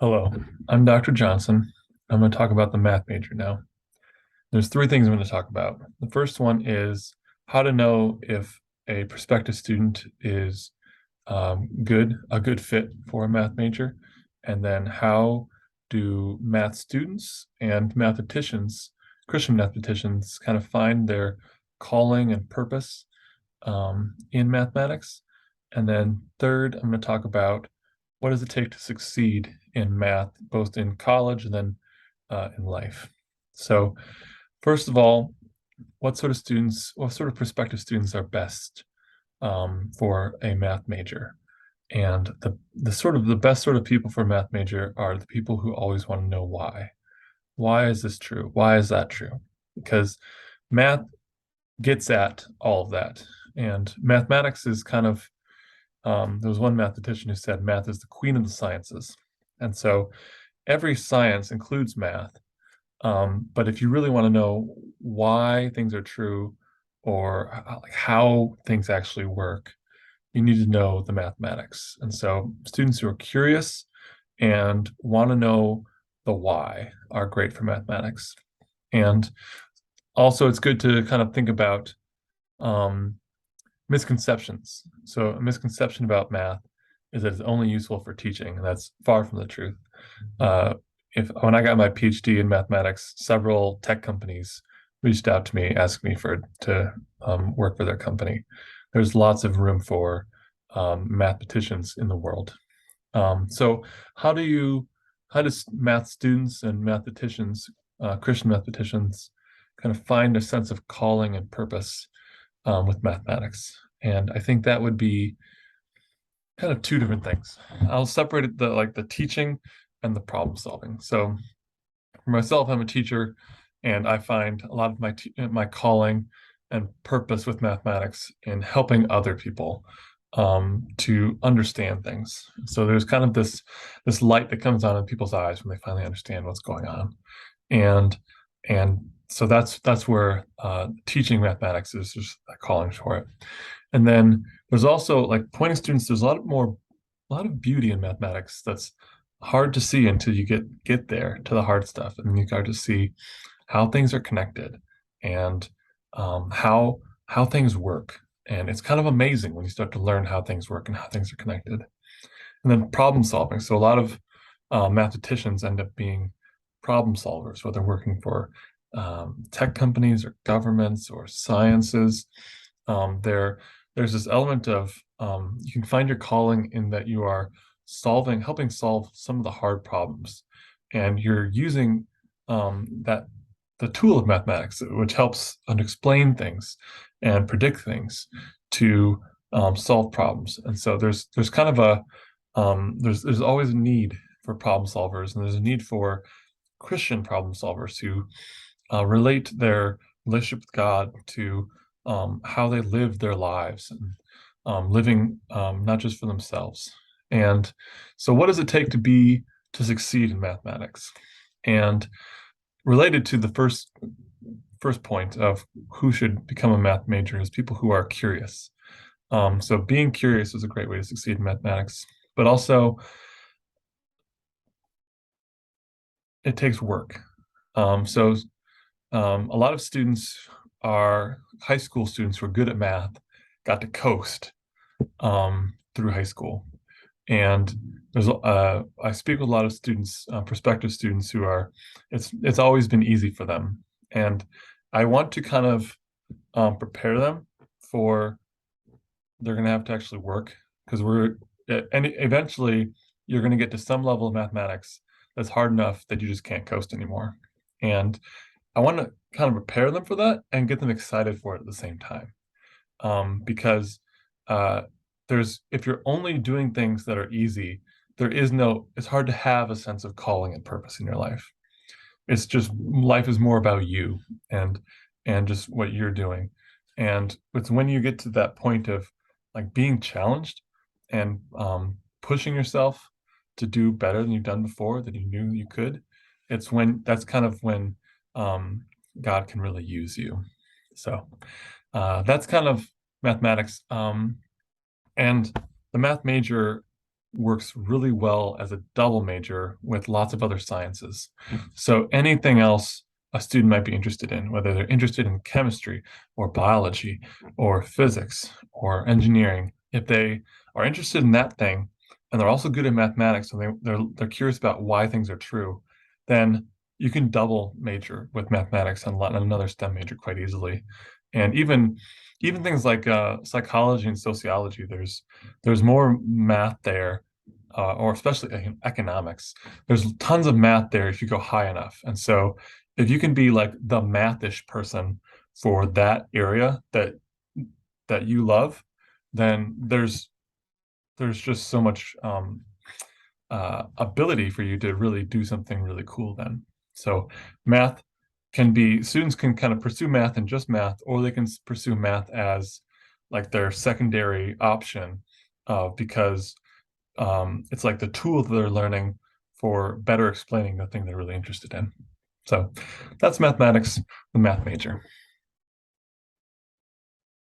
Hello, I'm Dr. Johnson. I'm going to talk about the math major now. There's three things I'm going to talk about. The first one is how to know if a prospective student is a good fit for a math major, and then how do math students and mathematicians, Christian mathematicians, kind of find their calling and purpose in mathematics. And then third, I'm going to talk about what does it take to succeed in math, both in college and then in life. So, first of all, what sort of prospective students are best for a math major? And the best sort of people for a math major are the people who always want to know why. Why is this true? Why is that true? Because math gets at all of that. And mathematics is kind of, there was one mathematician who said math is the queen of the sciences. And so every science includes math. But if you really want to know why things are true or like how things actually work, you need to know the mathematics. And so students who are curious and want to know the why are great for mathematics. And also, it's good to kind of think about um, misconceptions. So a misconception about math is that it's only useful for teaching, and that's far from the truth. Uh, if when I got my PhD in mathematics, several tech companies reached out to me, asked me to work for their company. There's lots of room for mathematicians in the world. So how do you how does math students and mathematicians, Christian mathematicians, kind of find a sense of calling and purpose with mathematics? And I think that would be kind of two different things. I'll separate it, the teaching and the problem solving. So for myself, I'm a teacher, and I find a lot of my calling and purpose with mathematics in helping other people to understand things. So there's kind of this light that comes on in people's eyes when they finally understand what's going on, and and so that's where teaching mathematics is just a calling for it. And then there's also like pointing students. There's a lot of beauty in mathematics that's hard to see until you get there to the hard stuff, and you start to see how things are connected and how things work. And it's kind of amazing when you start to learn how things work and how things are connected. And then problem solving. So a lot of mathematicians end up being problem solvers, whether working for tech companies or governments or sciences. There's this element of you can find your calling in that you are helping solve some of the hard problems, and you're using that the tool of mathematics, which helps explain things and predict things to solve problems. And so there's kind of a there's always a need for problem solvers, and there's a need for Christian problem solvers who relate their relationship with God to how they live their lives and living not just for themselves. And so, what does it take to succeed in mathematics? And related to the first point of who should become a math major is people who are curious. So, being curious is a great way to succeed in mathematics, but also it takes work. So a lot of students are high school students who are good at math, got to coast through high school. And I speak with a lot of students, prospective students who are, it's always been easy for them. And I want to kind of prepare them for they're going to have to actually work because and eventually you're going to get to some level of mathematics that's hard enough that you just can't coast anymore. And I want to kind of prepare them for that and get them excited for it at the same time. Because uh, if you're only doing things that are easy, it's hard to have a sense of calling and purpose in your life. It's just life is more about you and just what you're doing. And it's when you get to that point of like being challenged and pushing yourself to do better than you've done before that you knew you could. That's kind of when um, God can really use you. So that's kind of mathematics. And the math major works really well as a double major with lots of other sciences. So anything else a student might be interested in, whether they're interested in chemistry or biology or physics or engineering, if they are interested in that thing and they're also good at mathematics and they're curious about why things are true, then you can double major with mathematics and another STEM major quite easily. And even things like psychology and sociology, there's more math there, or especially economics. There's tons of math there if you go high enough. And so if you can be like the mathish person for that area that you love, then there's just so much ability for you to really do something really cool then. So math can be, students can kind of pursue math and just math, or they can pursue math as like their secondary option, because it's like the tool that they're learning for better explaining the thing they're really interested in. So that's mathematics, the math major.